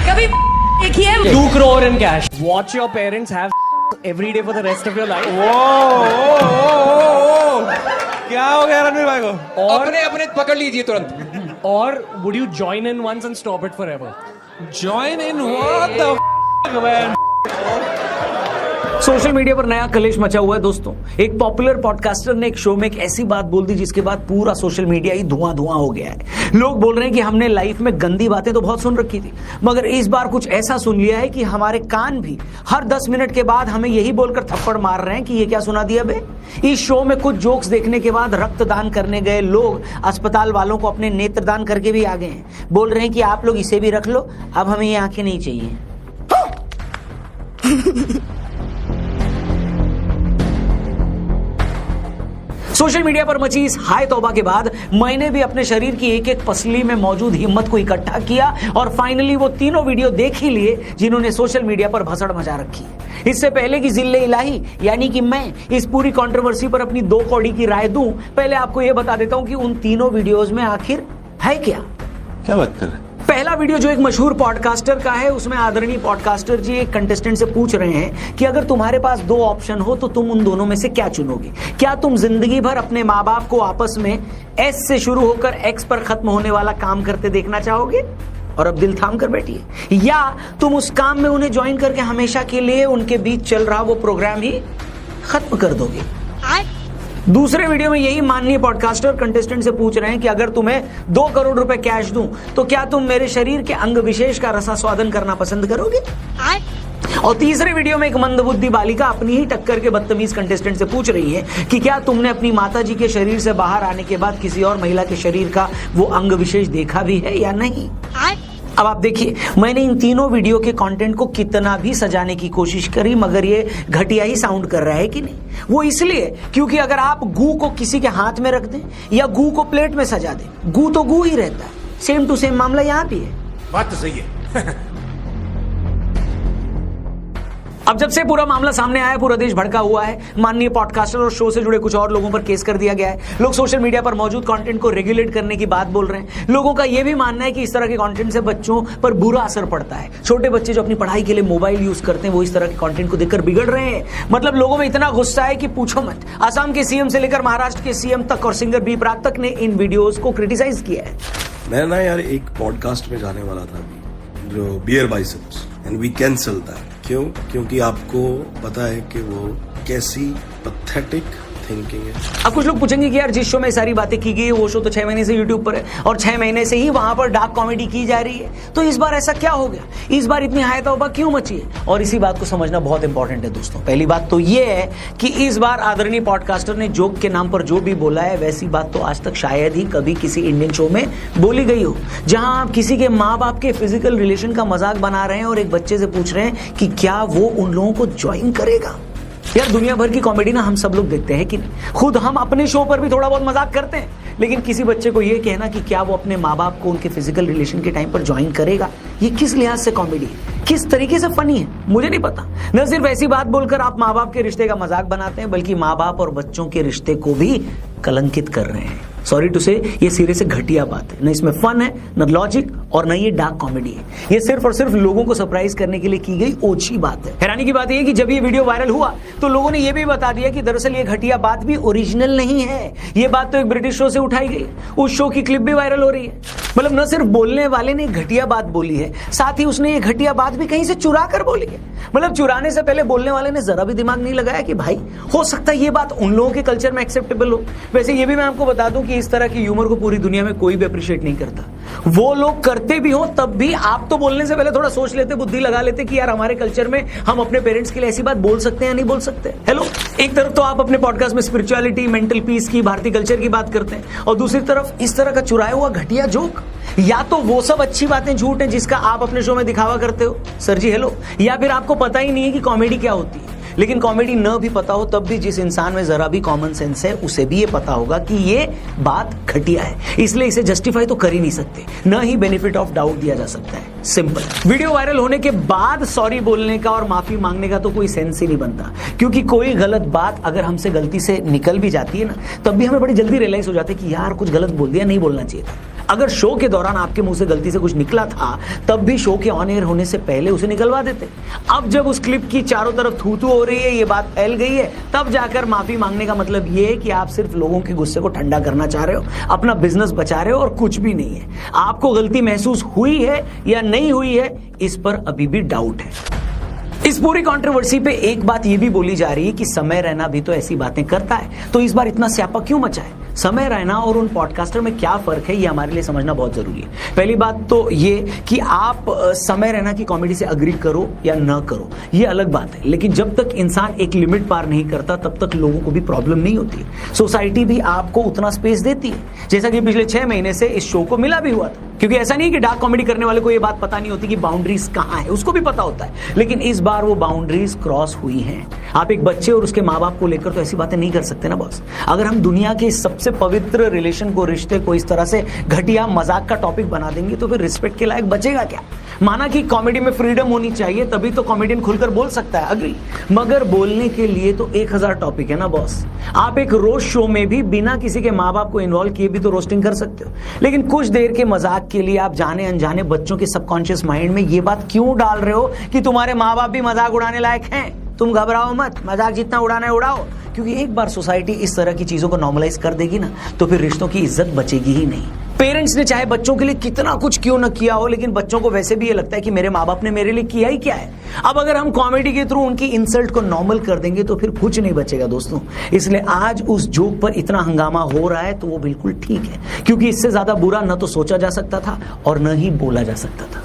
कभी एक ही है 2 crore in cash. Watch your parents have every day for the rest of your life. क्या हो गया रणवीर भाई को? और अपने पकड़ लीजिए तुरंत। और would you join in once and stop it forever? Join in what the man? Social media पर नया कलेश मचा हुआ है दोस्तों। एक पॉपुलर पॉडकास्टर ने एक शो में एक ऐसी बात बोल दी जिसके बाद पूरा सोशल मीडिया ही धुआं धुआं हो गया है। लोग बोल रहे हैं कि हमने लाइफ में गंदी बातें तो बहुत सुन रखी थी, मगर इस बार कुछ ऐसा सुन लिया है कि हमारे कान भी हर 10 मिनट के बाद हमें यही बोलकर थप्पड़ मार रहे हैं कि ये क्या सुना दिया बे। इस शो में कुछ जोक्स देखने के बाद रक्तदान करने गए लोग अस्पताल वालों को अपने नेत्रदान करके भी आ गए हैं। बोल रहे हैं कि आप लोग इसे भी रख लो, अब हमें ये आंखें नहीं चाहिए। सोशल मीडिया पर मची इस हाय तौबा के बाद मैंने भी अपने शरीर की एक एक पसली में मौजूद हिम्मत को इकट्ठा किया और फाइनली वो तीनों वीडियो देख ही लिए जिन्होंने सोशल मीडिया पर भसड़ मचा रखी है। इससे पहले कि जिल्ले इलाही यानी कि मैं इस पूरी कंट्रोवर्सी पर अपनी 2 कौड़ी की राय दूं, पहले आपको यह बता देता हूं कि उन तीनों वीडियोस में आखिर है क्या बात कर रहे हैं? पहला वीडियो जो एक मशहूर पॉडकास्टर का है, उसमें आदरणीय पॉडकास्टर जी एक कंटेस्टेंट से पूछ रहे हैं कि अगर तुम्हारे पास 2 ऑप्शन हो तो तुम उन दोनों में से क्या चुनोगे। क्या तुम जिंदगी भर अपने माँ बाप को आपस में एस से शुरू होकर एक्स पर खत्म होने वाला काम करते देखना चाहोगे और अब दिल थाम कर बैठिए, या तुम उस काम में उन्हें ज्वाइन करके हमेशा के लिए उनके बीच चल रहा वो प्रोग्राम ही खत्म कर दोगे। दूसरे वीडियो में यही माननीय पॉडकास्टर कंटेस्टेंट से पूछ रहे हैं कि अगर तुम्हें 2 करोड़ रुपए कैश दूं तो क्या तुम मेरे शरीर के अंग विशेष का रसास्वादन करना पसंद करोगे। और तीसरे वीडियो में एक मंदबुद्धि बालिका अपनी ही टक्कर के बदतमीज कंटेस्टेंट से पूछ रही है कि क्या तुमने अपनी माताजी के शरीर से बाहर आने के बाद किसी और महिला के शरीर का वो अंग विशेष देखा भी है या नहीं। अब आप देखिए, मैंने इन तीनों वीडियो के कंटेंट को कितना भी सजाने की कोशिश करी, मगर ये घटिया ही साउंड कर रहा है कि नहीं। वो इसलिए क्योंकि अगर आप गू को किसी के हाथ में रख दें या गू को प्लेट में सजा दें, गू तो गू ही रहता है। सेम टू सेम मामला यहाँ भी है। बात तो सही है। अब जब से पूरा मामला सामने आया, पूरा देश भड़का हुआ है। माननीय पॉडकास्टर और शो से जुड़े कुछ और लोगों पर केस कर दिया गया है। लोग सोशल मीडिया पर मौजूद कंटेंट को रेगुलेट करने की बात बोल रहे हैं। लोगों का यह भी मानना है कि इस तरह के कंटेंट से बच्चों पर बुरा असर पड़ता है। छोटे बच्चे जो अपनी पढ़ाई के लिए मोबाइल यूज करते हैं वो इस तरह के कंटेंट को देखकर बिगड़ रहे हैं। मतलब लोगों में इतना गुस्सा है कि पूछो मत। असम के सीएम से लेकर महाराष्ट्र के सीएम तक और सिंगर बी प्राक तक ने इन वीडियोस को क्रिटिसाइज किया है। मैं ना यार एक पॉडकास्ट में जाने वाला था अभी, जो Beer Biceps and we cancel that. क्यों? क्योंकि आपको पता है कि वो कैसी पैथेटिक थिंकिंग है। अब कुछ लोग पूछेंगे कि यार जिस शो में सारी बातें की गई है वो शो तो 6 महीने से यूट्यूब पर है और 6 महीने से ही वहां पर डार्क कॉमेडी की जा रही है, तो इस बार ऐसा क्या हो गया, इस बार इतनी हाय तौबा क्यों मची है। और इसी बात को समझना बहुत इंपॉर्टेंट है दोस्तों। पहली बात तो ये है कि इस बार आदरणीय पॉडकास्टर ने जोक के नाम पर जो भी बोला है वैसी बात तो आज तक शायद ही कभी किसी इंडियन शो में बोली गई हो, जहां आप किसी के माँ बाप के फिजिकल रिलेशन का मजाक बना रहे हैं और एक बच्चे से पूछ रहे हैं कि क्या वो उन लोगों को ज्वाइन करेगा। यार दुनिया भर की कॉमेडी ना हम सब लोग देखते हैं कि नहीं। खुद हम अपने शो पर भी थोड़ा बहुत मजाक करते हैं, लेकिन किसी बच्चे को ये कहना कि क्या वो अपने माँ बाप को उनके फिजिकल रिलेशन के टाइम पर ज्वाइन करेगा, ये किस लिहाज से कॉमेडी है, किस तरीके से फनी है, मुझे नहीं पता। न सिर्फ ऐसी बात बोलकर आप माँ बाप के रिश्ते का मजाक बनाते हैं, बल्कि माँ बाप और बच्चों के रिश्ते को भी कलंकित कर रहे हैं। सॉरी टू से, ये सिरे से घटिया बात है। न इसमें फन है, न लॉजिक, और न ये डार्क कॉमेडी है। ये सिर्फ और सिर्फ लोगों को सरप्राइज करने के लिए की गई ओछी बात है। हैरानी की बात यह है कि जब ये वीडियो वायरल हुआ तो लोगों ने ये भी बता दिया कि दरअसल ये घटिया बात भी ओरिजिनल नहीं है। ये बात तो एक ब्रिटिश शो से उठाई गई, उस शो की क्लिप भी वायरल हो रही है। मतलब न सिर्फ बोलने वाले ने घटिया बात बोली है, साथ ही उसने ये घटिया बात भी कहीं से चुरा कर बोली है। मतलब चुराने से पहले बोलने वाले ने जरा भी दिमाग नहीं लगाया कि भाई हो सकता है ये बात उन लोगों के कल्चर में एक्सेप्टेबल हो। वैसे ये भी मैं आपको बता दूं कि इस तरह की ह्यूमर को पूरी दुनिया में कोई भी अप्रिशिएट नहीं करता। वो लोग करते भी हो तब भी आप तो बोलने से पहले थोड़ा सोच लेते, बुद्धि लगा लेते कि यार हमारे कल्चर में हम अपने पेरेंट्स के लिए ऐसी बात बोल सकते हैं या नहीं बोल सकते। हेलो, एक तरफ तो आप अपने पॉडकास्ट में स्पिरिचुअलिटी, मेंटल पीस की, भारतीय कल्चर की बात करते हैं, और दूसरी तरफ इस तरह का चुराया हुआ घटिया जोक। या तो वो सब अच्छी बातें झूठ है जिसका आप अपने शो में दिखावा करते हो सर जी, हेलो, या फिर आपको पता ही नहीं है कि कॉमेडी क्या होती है। लेकिन कॉमेडी न भी पता हो तब भी जिस इंसान में जरा भी कॉमन सेंस है उसे भी ये पता होगा कि ये बात घटिया है, इसलिए इसे जस्टिफाई तो कर ही नहीं सकते, न ही बेनिफिट ऑफ डाउट दिया जा सकता है। सिंपल। वीडियो वायरल होने के बाद सॉरी बोलने का और माफी मांगने का तो कोई सेंस ही नहीं बनता, क्योंकि कोई गलत बात अगर हमसे गलती से निकल भी जाती है ना, तब भी हमें बड़ी जल्दी रियलाइज हो जाता है कि यार कुछ गलत बोल दिया, नहीं बोलना चाहिए था। अगर शो के दौरान आपके मुंह से गलती से कुछ निकला था तब भी शो के ऑन एयर होने से पहले उसे निकलवा देते। अब जब उस क्लिप की चारों तरफ थू-थू हो रही है, ये बात फैल गई है, तब जाकर माफी मांगने का मतलब ये है कि आप सिर्फ लोगों के गुस्से को ठंडा करना चाह रहे हो, अपना बिजनेस बचा रहे हो और कुछ भी नहीं है। आपको गलती महसूस हुई है या नहीं हुई है, इस पर अभी भी डाउट है। इस पूरी कंट्रोवर्सी पे एक बात ये भी बोली जा रही है कि समय रैना भी तो ऐसी बातें करता है, तो इस बार इतना स्यापा क्यों मचा है? समय रैना और उन पॉडकास्टर में क्या फर्क है, ये हमारे लिए समझना बहुत जरूरी है। पहली बात तो ये कि आप समय रैना की कॉमेडी से अग्री करो या न करो, ये अलग बात है, लेकिन जब तक इंसान एक लिमिट पार नहीं करता तब तक लोगों को भी प्रॉब्लम नहीं होती। सोसाइटी भी आपको उतना स्पेस देती है, जैसा कि पिछले 6 महीने से इस शो को मिला भी हुआ था। क्योंकि ऐसा नहीं कि डार्क कॉमेडी करने वाले को ये बात पता नहीं होती कि बाउंड्रीज कहां है, उसको भी पता होता है, लेकिन इस बार वो बाउंड्रीज क्रॉस हुई हैं। आप एक बच्चे और उसके माँ बाप को लेकर तो ऐसी बातें नहीं कर सकते ना बॉस। अगर हम दुनिया के सबसे पवित्र रिलेशन को, रिश्ते को इस तरह से घटिया मजाक का टॉपिक बना देंगे तो फिर रिस्पेक्ट के लायक बचेगा क्या? माना कि कॉमेडी में फ्रीडम होनी चाहिए, तभी तो कॉमेडियन खुलकर बोल सकता है, अग्री, मगर बोलने के लिए तो 1000 टॉपिक है ना बॉस। आप एक रोस्ट शो में भी बिना किसी के माँ बाप को इन्वॉल्व किए भी तो रोस्टिंग कर सकते हो, लेकिन कुछ देर के मजाक के लिए आप जाने अनजाने बच्चों के सबकॉन्शियस माइंड में ये बात क्यों डाल रहे हो कि तुम्हारे माँ बाप भी मजाक उड़ाने लायक हैं? तुम घबराओ मत, मजाक जितना उड़ाना है उड़ाओ, क्योंकि एक बार सोसाइटी इस तरह की चीजों को नॉर्मलाइज कर देगी ना तो फिर रिश्तों की इज्जत बचेगी ही नहीं। पेरेंट्स ने चाहे बच्चों के लिए कितना कुछ क्यों न किया हो, लेकिन बच्चों को वैसे भी ये लगता है कि मेरे माँ बाप ने मेरे लिए किया ही क्या है। अब अगर हम कॉमेडी के थ्रू उनकी इंसल्ट को नॉर्मल कर देंगे तो फिर कुछ नहीं बचेगा दोस्तों। इसलिए आज उस जोक पर इतना हंगामा हो रहा है तो वो बिल्कुल ठीक है, क्योंकि इससे ज्यादा बुरा न तो सोचा जा सकता था और न ही बोला जा सकता था।